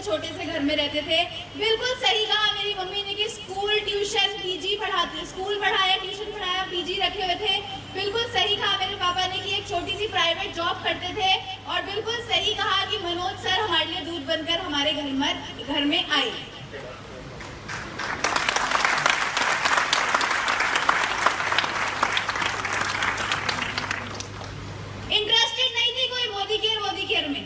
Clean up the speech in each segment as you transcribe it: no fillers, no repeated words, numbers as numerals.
छोटे से घर में रहते थे। बिल्कुल सही कहा मेरी मम्मी ने कि स्कूल ट्यूशन पीजी पढ़ाते, स्कूल पढ़ाया ट्यूशन पढ़ाया पीजी रखे हुए थे। बिल्कुल सही कहा मेरे पापा ने कि एक छोटी सी प्राइवेट जॉब करते थे। और बिल्कुल सही कहा कि मनोज सर हमारे लिए दूध बनकर हमारे घर में आए। इंटरेस्टेड नहीं थी कोई मोदी केयर में।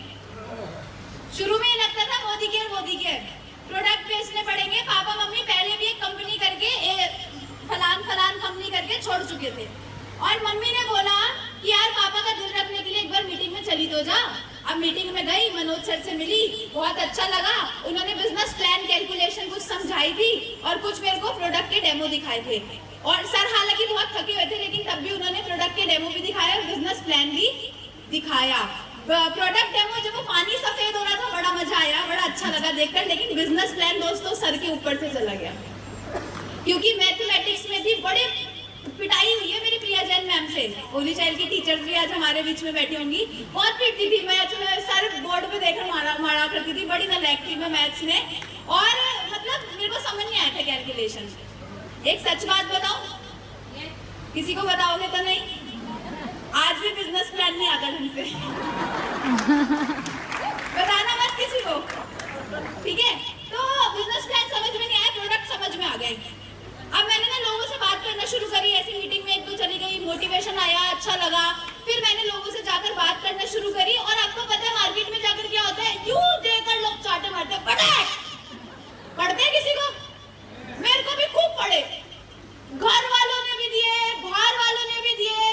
शुरू में लगता था मोदी केयर प्रोडक्ट बेचने पड़ेंगे। पापा मम्मी पहले भी एक कंपनी करके फलान कंपनी करके छोड़ चुके थे। और मम्मी ने बोला कि यार पापा का दिल रखने के लिए एक बार मीटिंग में चली तो जा। अब मीटिंग में गई, मनोज सर से मिली, बहुत अच्छा लगा। उन्होंने बिजनेस प्लान कैलकुलेशन कुछ समझाई थी और कुछ मेरे को प्रोडक्ट के डेमो दिखाए थे। और सर हालांकि बहुत थके हुए थे लेकिन तब भी उन्होंने प्रोडक्ट के डेमो भी दिखाया और बिजनेस प्लान भी दिखाया। प्रोडक्ट डेमो जब वो पानी सफेद हो रहा था बड़ा मजा आया, बड़ा अच्छा लगा देखकर। लेकिन बिजनेस प्लान दोस्तों सर के ऊपर से चला गया, क्योंकि मैथमेटिक्स में भी बड़े पिटाई हुई है मेरी प्रिया जैन मैम से। होली चाइल्ड की टीचर्स भी आज हमारे बीच में बैठी होंगी। बहुत पिटती थी मैं, सर बोर्ड पे देखकर मारा करती थी, बड़ी नालायक थी मैं मैथ्स में। और मतलब मेरे को समझ नहीं आया था कैलकुलेशन। एक सच बात बताऊं, किसी को बताओगे तो नहीं, आज भी बिजनेस प्लान नहीं आता ढंग से। बताना मत किसी को, ठीक है? तो बिजनेस प्लान समझ में नहीं आया, प्रोडक्ट समझ में आ गए। अब मैंने ना लोगों से बात करना शुरू करी, ऐसी मीटिंग में एक दो चली गई, मोटिवेशन आया, अच्छा लगा। फिर मैंने लोगों से जाकर बात करना शुरू करी। और आपको पता है मार्केट में जाकर क्या होता है, यूं देकर लोग चाटे मारते हैं, पढ़ते हैं किसी को? मेरे को भी खूब पढ़े, घर वालों ने भी दिए, बाहर वालों ने भी दिए।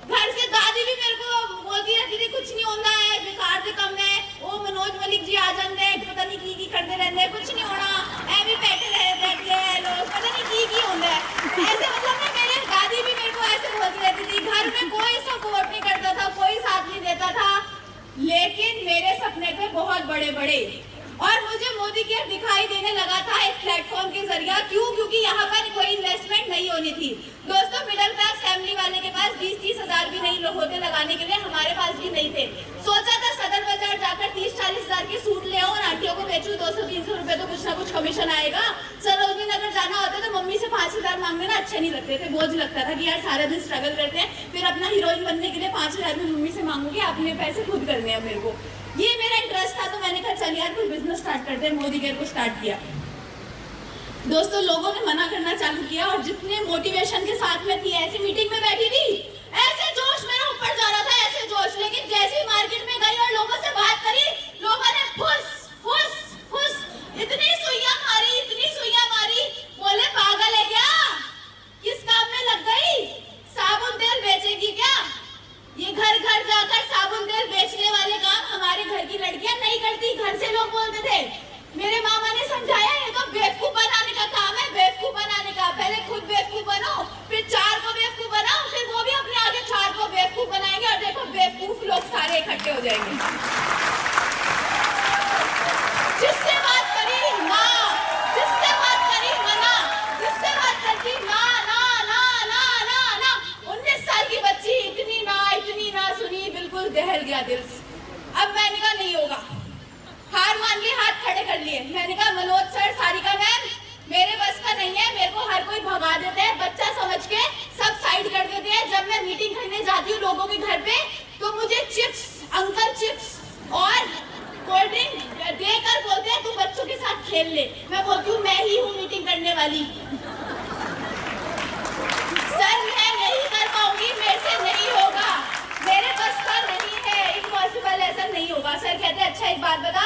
घर से दादी भी मेरे को बोलती रहती थी कुछ नहीं होता है, बेकार से कम है, ओ मनोज मलिक जी आ जाते पता नहीं की करते रहते, कुछ नहीं होना, ऐ भी बैठे रहते हैं लोग, पता नहीं की होता है। ऐसे मतलब ना मेरे दादी भी मेरे को ऐसे बोलती रहती थी। घर में कोई सपोर्ट नहीं करता था, कोई साथ नहीं देता था, लेकिन मेरे सपने थे बहुत बड़े बड़े। और मुझे मोदी केयर दिखाई देने लगा था एक प्लेटफॉर्म के जरिए। क्यों? क्योंकि यहाँ पर कोई इन्वेस्टमेंट नहीं होनी थी। दोस्तों मिडिल क्लास फैमिली वाले के पास 20-30 हजार भी नहीं होते लगाने के लिए, हमारे पास भी नहीं थे। सोचा था सदर बाजार जाकर 30-40 हजार के सूट ले आओ और आंटियों को बेचूं, 200-300 रुपए तो कुछ ना कुछ कमीशन आएगा। सरोजनी नगर जाना होता तो मम्मी से 5 हजार मांगने ना अच्छे नहीं लगते थे, बोझ लगता था कि यार सारा दिन स्ट्रगल करते हैं, फिर अपना हीरोइन बनने के लिए 5 हजार में मम्मी से मांगूंगी, अपने पैसे खुद करने हैं मेरे को। ये मेरा इंटरेस्ट था, तो मैंने कहा चल यार कोई बिजनेस स्टार्ट करते हैं। मोदी केयर को स्टार्ट किया। दोस्तों लोगों ने मना करना चालू किया और जितने मोटिवेशन के साथ में थी, ऐसी मीटिंग में बैठी थी, ऐसे जोश मेरा ऊपर जा रहा था, ऐसे जोश। लेकिन जैसे ही मार्केट में गई और लोगों से बात करी, लोगों ने फुस फुस फुस इतनी सुइयां मारी, बोले पागल है क्या, किस काम में लग गई, साबुन तेल बेचेगी क्या? ये घर घर जाकर साबुन तेल बेचने वाले काम हमारे घर की लड़कियां नहीं करती, घर से लोग बोलते थे। मेरे मामा ने समझाया ये तो बेवकूफ बनाने का काम है, बेवकूफ बनाने का। पहले खुद बेवकूफ बनो, फिर 4 को बेवकूफ बनाओ, फिर वो भी अपने आगे 4 को बेवकूफ बनाएंगे और देखो बेवकूफ लोग सारे इकट्ठे हो जाएंगे। जिससे बात करी माँ, जिससे बात करी मना, जिससे बात करती ना ना ना ना ना ना। 19 साल की बच्ची इतनी ना सुनी, बिल्कुल दहल गया दिल। अब मैंने कहा नहीं होगा, हार मान ली, हाथ खड़े कर लिए। मैंने कहा मनोज सर, सारिका मैम, मेरे बस का नहीं है, मेरे को हर कोई भगा देता है, बच्चा समझ के सब साइड कर देते हैं। जब मैं मीटिंग करने जाती हूँ लोगों के घर पे, तो मुझे चिप्स, अंकल चिप्स और कोल्ड ड्रिंक देकर बोलते हैं तू बच्चों के साथ खेल ले। मैं बोलती हूँ मैं ही हूँ मीटिंग करने वाली, सर मैं नहीं कर पाऊंगी, मेरे से नहीं होगा, मेरे बस का नहीं है, इम्पॉसिबल, ऐसा नहीं होगा। सर कहते हैं अच्छा एक बात बता,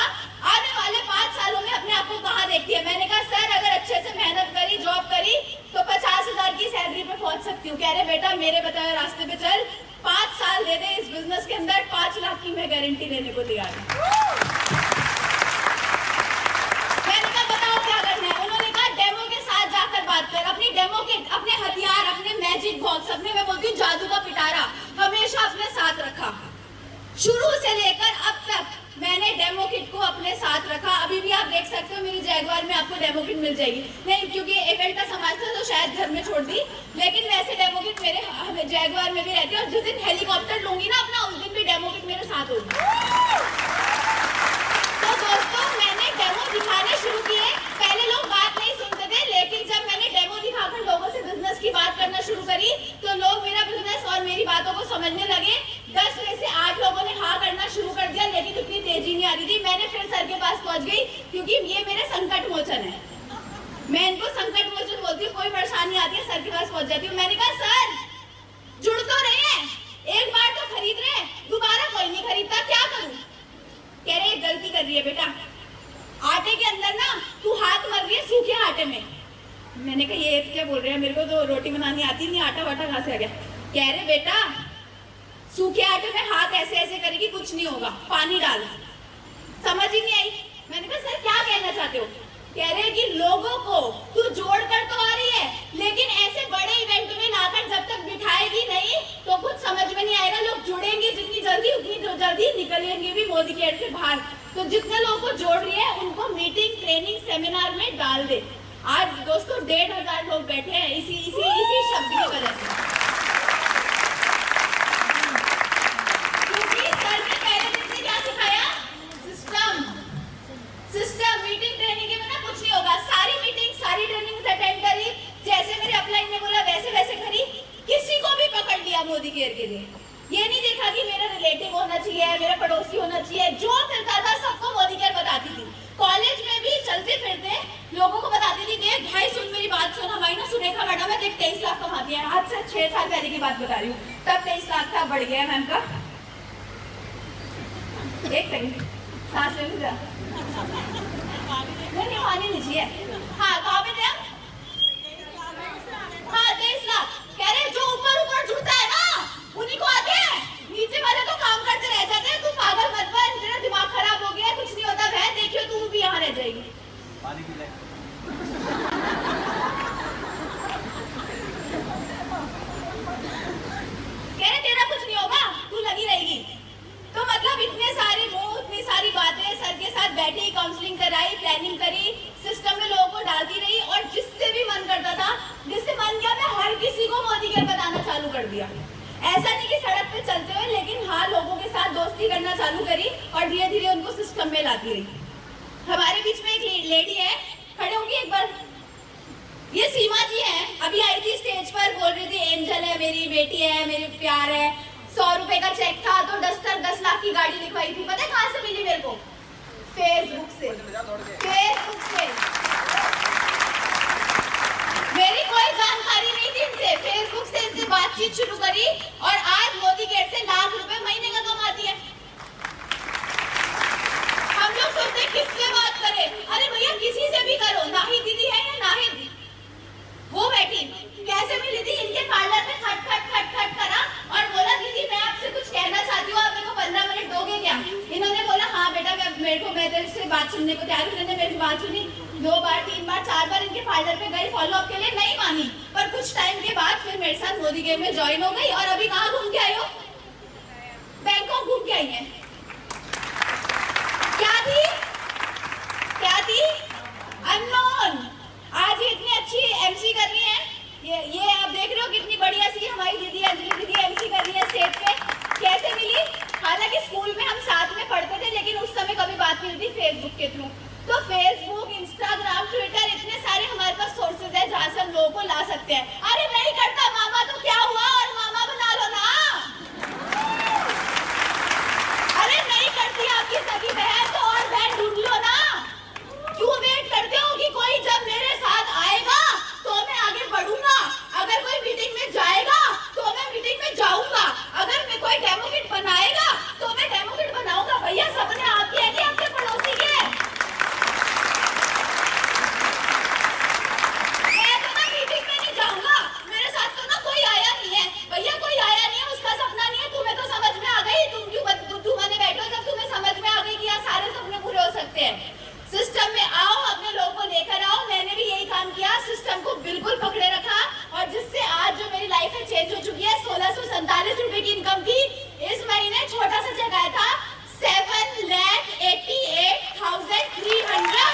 आने वाले 5 सालों में अपने आप को कहाँ देखती है? मैंने कहा सर अगर अच्छे से मेहनत करी, जॉब करी तो 50 हजार की सैलरी पे पहुंच सकती हूँ। कह रहे बेटा मेरे बताए रास्ते पे चल, 5 साल दे दे इस बिजनेस के अंदर, 5 लाख की मैं गारंटी लेने को तैयार हूँ। मैंने कहा बताओ क्या करना है? उन्होंने कहा डेमो के साथ जाकर बात कर, अपनी डेमो के अपने हथियार, अपने मैजिक बॉक्स, अपने मैं बोलती हूँ जादू का पिटारा हमेशा अपने साथ रखा। शुरू से लेकर अब तक मैंने डेमो किट को अपने साथ रखा। अभी भी आप देख सकते हो मेरी जैगवार में आपको डेमो किट मिल जाएगी। नहीं क्योंकि इवेंट का समाज था तो शायद घर में छोड़ दी, लेकिन वैसे डेमो किट मेरे जैगवार में भी रहती है। और जिस दिन हेलीकॉप्टर लूंगी ना अपना, उस दिन भी डेमो किट मेरे साथ होगी। तो दोस्तों मैंने समझने लगे। 10 में से 8 लोगों ने हाँ करना शुरू कर दिया, लेकिन उतनी तेजी नहीं आ रही थी। मैंने फिर सर के पास पहुंच गई, क्योंकि ये मेरे संकट मोचन है, मैं इनको संकट मोचन बोलती हूँ। कोई परेशानी आती है सर के पास पहुंच जाती हूँ। मैंने कहा सर जुड़ तो रहे हैं, एक बार तो खरीद रहे हैं, दोबारा कोई नहीं खरीदता, क्या करूं? कह रहे गलती कर रही है बेटा, आटे के अंदर ना तू हाथ मर रही है सूखे आटे में। मैंने कहा ये क्या बोल रहे हैं, मेरे को तो रोटी बनानी आती नहीं, आटा वाटा कहाँ से आ गया? कह रहे बेटा सूखे आटे में हाथ ऐसे ऐसे करेगी कुछ नहीं होगा, पानी डाल। समझ ही नहीं आई। मैंने कहा सर क्या कहना चाहते हो? कह रहे कि लोगों को तू जोड़ कर तो आ रही है, लेकिन ऐसे बड़े इवेंट में लाकर जब तक बिठाएगी नहीं तो कुछ समझ में नहीं आएगा। लोग जुड़ेंगे जितनी जल्दी उतनी जल्दी निकलेंगे भी मोदी केयर से बाहर। तो जितने लोगों को जोड़ रही है उनको मीटिंग ट्रेनिंग सेमिनार में डाल दे। आज दोस्तों 1500 लोग बैठे हैं इसी शब्द की वजह से, क्योंकि सर ने पहले दिन से क्या सिखाया? सिस्टम मीटिंग ट्रेनिंग के बिना कुछ नहीं होगा। सारी मीटिंग सारी ट्रेनिंग अटेंड करी, जैसे मेरे अपलाइन ने बोला वैसे वैसे करी। किसी को भी पकड़ लिया मोदी केयर के लिए। ये नहीं देखा कि मेरा रिलेटिव होना चाहिए, मेरा पड़ोसी होना चाहिए, जो मिलता था सबको मोदी केयर बताती थी। कॉलेज में भी चलते फिरते लोगों को बताती थी, देख भाई सुन मेरी बात सुन, हमारी ना सुरेखा मैडम है, देख 23 लाख कमाती है। आज से 6 साल पहले की बात बता रही हूँ, तब 23 लाख था, बढ़ गया मैम का। एक सेकंड सांस ले लीजिए। नहीं पानी लीजिए। हाँ कहाँ पे थे? हाँ 23 लाख। कह रहे जो ऊपर ऊपर जुड़ता है ना उन्हीं को आते हैं, नीचे वाले तो काम करते रह जाते हैं। तू पागल मत बन, तेरा दिमाग खराब हो गया, कुछ नहीं होता। बहन देखियो तू भी यहाँ रह जाएगी। पानी पी ले। कह रहे तेरा कुछ नहीं होगा, तू लगी रहेगी। तो मतलब इतने सारे मुंह, इतनी सारी बातें, सर के साथ बैठी, काउंसलिंग कराई, प्लानिंग करी, सिस्टम में लोगों को डालती रही। और जिससे भी मन करता था, जिससे मन किया, मैं हर किसी को मोदी केयर बताना चालू कर दिया। ऐसा नहीं कि सड़क पे चलते हुए, लेकिन हाँ लोगों के साथ दोस्ती करना चालू करी और धीरे धीरे उनको सिस्टम में लाती रही। हमारे बीच में एक लेडी है, खड़े होंगी एक बार। ये सीमा जी है, अभी आई थी स्टेज पर, बोल रही थी एंजल है मेरी बेटी है, मेरी प्यार है। 100 रुपए का चेक था तो डस्टर 10 लाख की गाड़ी लिखवाई थी। पता है कहाँ से मिली मेरे को? फेसबुक से। मेरी कोई जानकारी नहीं थी इनसे, फेसबुक से इनसे बातचीत शुरू करी और आज मोदी केयर से लाख रुपए महीने का कमाती है। हम लोग सोचते किससे बात करें? अरे भैया किसी से भी करो, नाहिद दीदी है या नाहिद, वो बैठी। कैसे मिली थी? इनके पार्लर में खट खट खट खट करा और बोला दीदी मैं आपसे कुछ कहना चाहती हूँ, आप मेरे को 15 मिनट दोगे क्या? इन्होंने बोला हाँ बेटा मैं तेरे से बात सुनने को तैयार हूँ। इन्होंने मेरी बात सुनी 2 बार 3 बार 4 बार इनके पार्लर पे गई फॉलो अप के लिए, नहीं मानी। पर कुछ टाइम के बाद फिर मेरे साथ मोदी केयर में ज्वाइन हो गई और अभी कहाँ घूम के आई हो? बैंकॉक घूम के आई है। क्या थी? अननोन। आज ये इतनी अच्छी एमसी कर रही है। ये आप देख रहे हो कितनी बढ़िया सी हमारी दीदी अंजलि दीदी एमसी कर रही है स्टेज पे। कैसे मिली? हालांकि स्कूल में हम साथ में पढ़ते थे, लेकिन उस समय कभी बात नहीं हुई थी, फेसबुक के थ्रू। तो फेसबुक, इंस्टाग्राम, ट्विटर, इतने सारे हमारे पास सोर्सेज है जहाँ से हम लोगों को ला सकते हैं। अरे नहीं करता मामा तो क्या हुआ, और मामा बना लो ना। अरे नहीं करती आपकी सगी बहन तो और बहन ढूंढ लो ना। क्यों वेट करते हो कि कोई जब मेरे साथ आएगा तो मैं आगे बढ़ूंगा, अगर कोई मीटिंग में जाएगा तो मैं मीटिंग में जाऊंगा, अगर मैं कोई डेमो किट बनाएगा तो मैं डेमो किट बनाऊंगा। भैया सपने आपके हैं कि आपके पड़ोसी के? मैं तो ना मीटिंग में नहीं जाऊंगा, मेरे साथ तो ना कोई आया नहीं है। भैया कोई आया नहीं है, उसका सपना नहीं है। तुम्हें तो समझ में आ गई, तुम क्यों बने बैठो? जब तुम्हें समझ में आ गई कि यार सारे सपने पूरे हो सकते हैं। सिस्टम में आओ, अपने लोगों को लेकर आओ। मैंने भी यही काम किया, सिस्टम को बिल्कुल पकड़े रखा और जिससे आज जो मेरी लाइफ है चेंज हो चुकी है। 1647 रुपए की इनकम थी, इस महीने छोटा सा चेक आया था 7,88,300।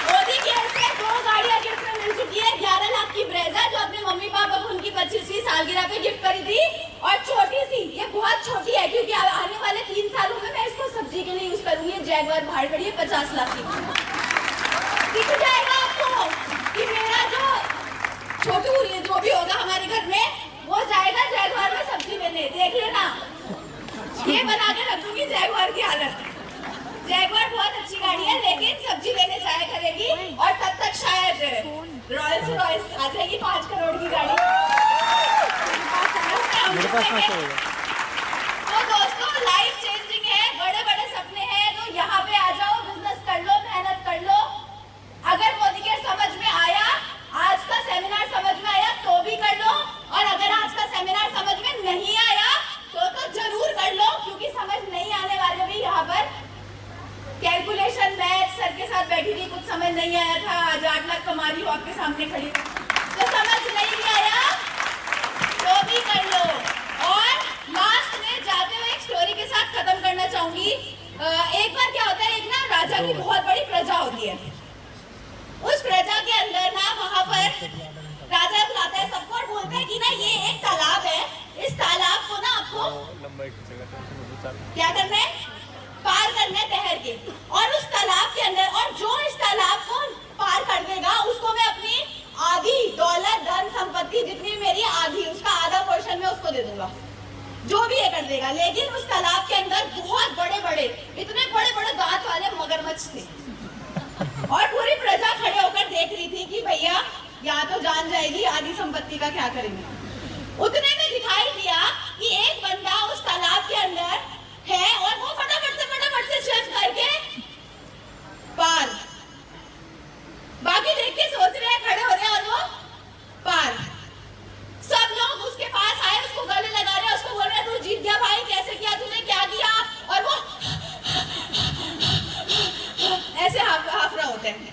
मोदी केयर से 2 गाड़ियां गिफ्ट में मिल चुकी है। 11 लाख की ब्रेजा जो अपने मम्मी पापा को उनकी 25वीं सालगिरह पे गिफ्ट करी थी, और छोटी सी, ये बहुत छोटी है क्योंकि आने वाले 3 सालों में मैं इसको सब्जी के लिए यूज करूंगी। जैगवार बाहर खड़ी है 50 लाख की। दिख जाएगा आपको कि मेरा जो छोटू जो भी होगा हमारे घर में, वो जाएगा जैगवार में सब्जी लेने, देख लेना। ये बना के रखूंगी जैगवार की हालत। जैगवार बहुत अच्छी गाड़ी है, लेकिन सब्जी लेने जाया करेगी और तब तक शायद रॉयल्स रॉयल्स आ जाएगी 5 करोड़ की गाड़ी। तो दोस्तों लाइफ चेंजिंग है, बड़े बड़े सपने हैं, तो यहाँ पे आ जाओ, बिजनेस कर लो, मेहनत कर लो। अगर मोदी के समझ में आया, आज का सेमिनार समझ में आया तो भी कर लो, और अगर आज का सेमिनार समझ में नहीं आया तो जरूर कर लो, क्योंकि समझ नहीं आने वाले भी यहाँ पर कैलकुलेशन मैथ सर के साथ बैठी थी, कुछ समझ नहीं आया था, आज 8 लाख कमा रही हूँ आपके सामने खड़ी, तो समझ नहीं भी आया तो भी कर लो। और लास्ट में जाते हुए एक स्टोरी के साथ खत्म करना चाहूंगी। एक बार क्या होता है, एक ना राजा की बहुत बड़ी प्रजा होती है, उस प्रजा के अंदर ना वहां पर राजा बुलाता है सबको और बोलता है कि ना ये एक तालाब है, इस तालाब को ना आपको क्या करना है, पार करना है तैर के, और उस तालाब के अंदर, और जो इस तालाब को पार कर देगा उसको मैं अपनी आधी दौलत धन संपत्ति जितनी मेरी आधी, उसका आधा पोर्शन में उसको दे दूंगा, जो भी ये कर देगा। लेकिन उस तालाब के अंदर बहुत बड़े बड़े, इतने बड़े बड़े दांत वाले मगरमच्छ थे, और पूरी प्रजा खड़े होकर देख रही थी कि भैया यहाँ तो जान जाएगी, आधी संपत्ति का क्या करेंगे। उतने में दिखाई दिया कि एक बंदा उस तालाब के अंदर है और वो फटाफट से स्विम करके पार, बाकी देख के सोच रहे हैं, खड़े हो रहे हैं, और वो पार। सब लोग उसके पास आए, उसको गले लगा रहे हैं, उसको बोल रहे हैं तू जीत गया भाई, कैसे किया तूने, क्या किया, और वो ऐसे हाफरा होते हैं।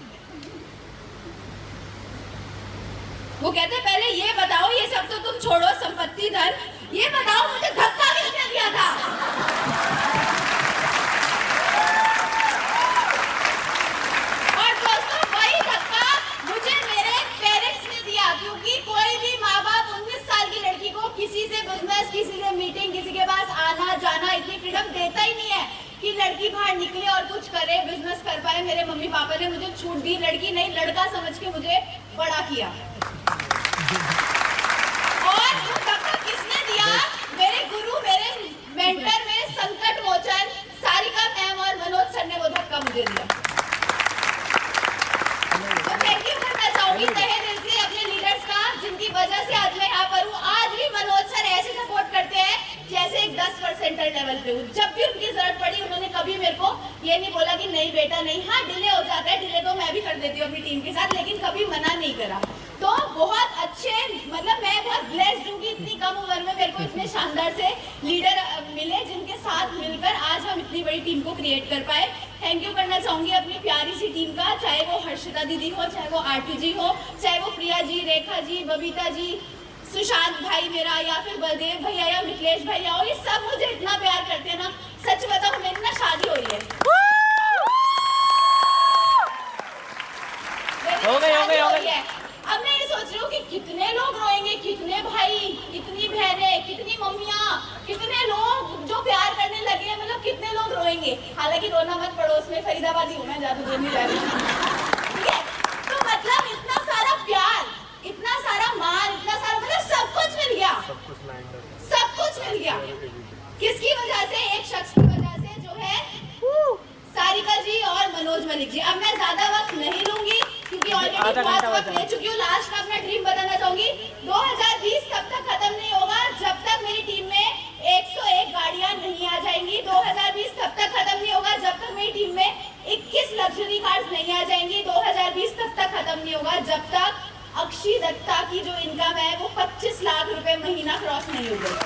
वो कहते हैं पहले ये बताओ, ये सब तो तुम छोड़ो, संपत्ति धन, ये बताओ मुझे धक्का किसने दिया था। और दोस्तों वही धक्का मुझे मेरे पेरेंट्स ने दिया, क्योंकि कोई भी माँ बाप 19 साल की लड़की को किसी से बिजनेस, किसी से मीटिंग, किसी के पास आना जाना इतनी फ्रीडम देता ही नहीं है कि लड़की बाहर निकले और कुछ करे, बिजनेस कर पाए। मेरे मम्मी पापा ने मुझे छूट दी, लड़की नहीं लड़का समझ के मुझे बड़ा किया। और वो धक्का किसने दिया, मेरे गुरु, मेरे मेंटर, मेरे संकट मोचन सारिका मैम और मनोज सर ने वो धक्का मुझे दिया। तो थैंक यू करना चाहूंगी तहे दिल से अपने लीडर्स का, जिनकी वजह से आज मैं यहाँ पर हूँ। आज भी मनोज सर ऐसे सपोर्ट करते हैं जैसे एक 10% लेवल पे हूँ। जब भी उनकी जरूरत पड़ी उन्होंने कभी मेरे को ये नहीं बोला कि नहीं बेटा नहीं, हाँ डिले हो जाता है, डिले तो मैं भी कर देती हूँ अपनी टीम के साथ, लेकिन कभी मना नहीं करा। तो बहुत अच्छे, मतलब मैं बहुत ब्लेस्ड हूँ कि इतनी कम उम्र में मेरे को इतने शानदार से लीडर मिले, जिनके साथ मिलकर आज हम इतनी बड़ी टीम को क्रिएट कर पाए। थैंक यू करना चाहूंगी अपनी प्यारी सी टीम का, चाहे वो हर्षिता दीदी हो, चाहे वो आरती जी हो, चाहे वो प्रिया जी, रेखा जी, बबीता जी, सुशांत भाई मेरा, या फिर बलदेव भैया या मिथिलेश भैया हो, ये सब मुझे इतना प्यार करते हैं ना। सच बताओ मेरी ना शादी हो रही है, अब मैं ये सोच रही हूँ कि कितने लोग रोएंगे, कितने भाई, कितनी बहनें, कितनी मम्मियाँ, कितने लोग जो प्यार करने लगे हैं, मतलब कितने लोग रोएंगे। हालांकि रोना मत, पड़ोस में फरीदाबादी हूँ मैं, ज्यादा दूर नहीं जा रही, ठीक है। तो मतलब इतना सारा प्यार, इतना सारा मान, इतना सारा, मतलब सब कुछ मिल गया, सब कुछ मिल गया। किसकी वजह से, एक शख्स की वजह से, जो है सारिका जी और मनोज मलिक जी। अब मैं ज्यादा वक्त नहीं लूंगी क्योंकि ऑलरेडी बहुत वक्त ले चुकी हूँ। लास्ट में अपना ड्रीम बताना चाहूंगी, 2020 तब तक खत्म नहीं होगा जब तक मेरी टीम में 101 गाड़ियां नहीं आ जाएंगी। 2020 तब तक खत्म नहीं होगा जब तक मेरी टीम में 21 लग्जरी कार्स नहीं आ जाएंगी। 2020 तब तक खत्म नहीं होगा जब तक अक्षय दत्ता की जो इनकम है वो 25 लाख रुपए महीना क्रॉस नहीं हो जाएगी।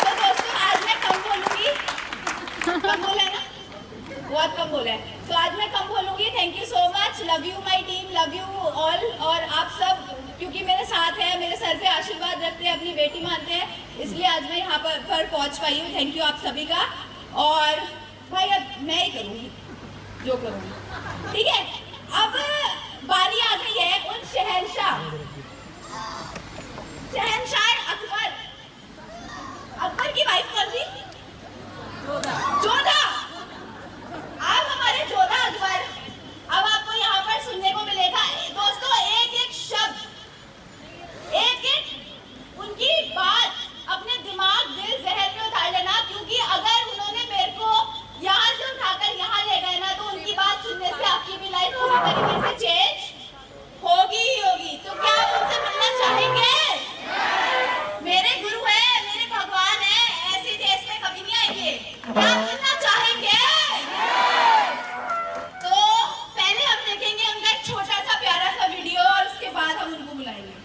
तो दोस्तों आज मैं कम बोलूंगी, कम बोला है ना, बहुत कम बोला है, तो आज मैं कम बोलूंगी। Thank you so much, love you my team, love you all. और आप सब क्योंकि मेरे साथ है, मेरे सर पे आशीर्वाद रखते हैं, अपनी बेटी मानते हैं, इसलिए आज मैं यहाँ पर पहुँच पाई हूँ। थैंक यू आप सभी का। और भाई अब मैं ही करूँगी जो करूँगी, ठीक है। अब बारी आ गई है उन शहंशाह अकबर। अकबर की वाइफ कौन थी? जोधा। अब हमारे जोधा अकबर, अब आपको यहाँ पर सुनने को मिलेगा दोस्तों क्या